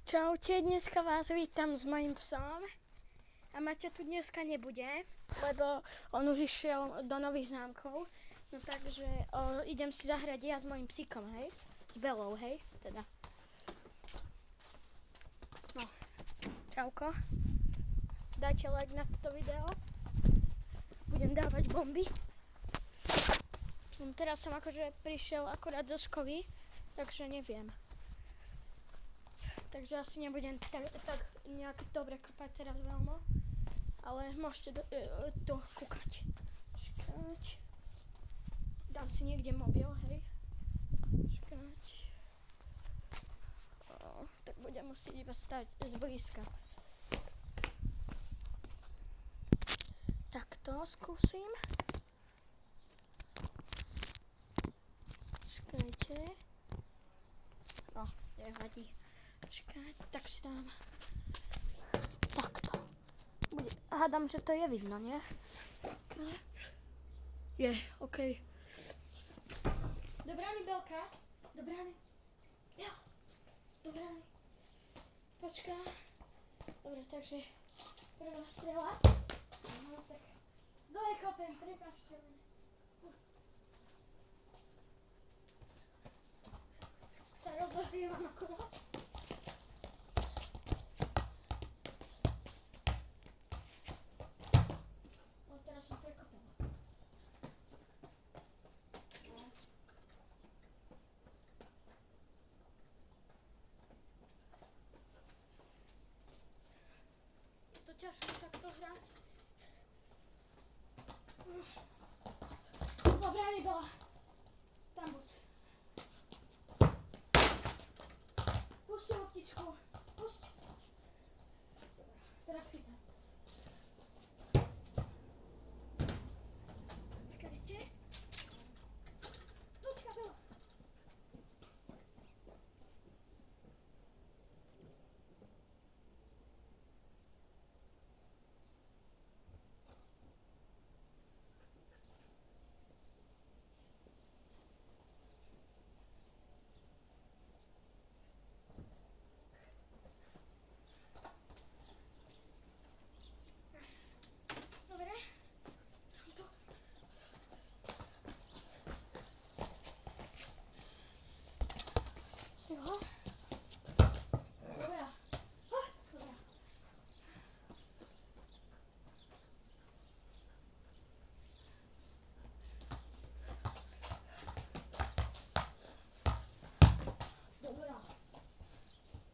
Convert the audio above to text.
Čaute, dneska vás vítam s mojím psom. A Maťo tu dneska nebude, lebo on už išiel do Nových Zámkov. No takže idem si zahrať ja s mojím psíkom, hej? S Belou, hej? Teda. No, čauko. Dajte like na toto video. Budem dávať bomby. Teraz som akože prišiel akorát zo školy, takže neviem. Takže asi nebudem tak nejak dobre kopať teraz veľmi, ale môžete to kúkať. Čakať. Dám si niekde mobil, hej. Čakať. Tak budem musieť iba stať zblízka. Takto skúsim. Čakajte. Nevadí. Čakať, tak si dám takto. Hádam, že to je vidno, nie? Je, okej. Do brány, Belka. Do brány. Jo. Do brány. Počká. Dobre, takže prvá strela. No, tak zle kopem, prepáčte len. Sa rozohrievam akorát. Som prekopala. Je to ťažké takto hrať. Do brány bola. Tam buď. Pusti loptičku. Pusť. Dobre, teraz chytaj. Всего.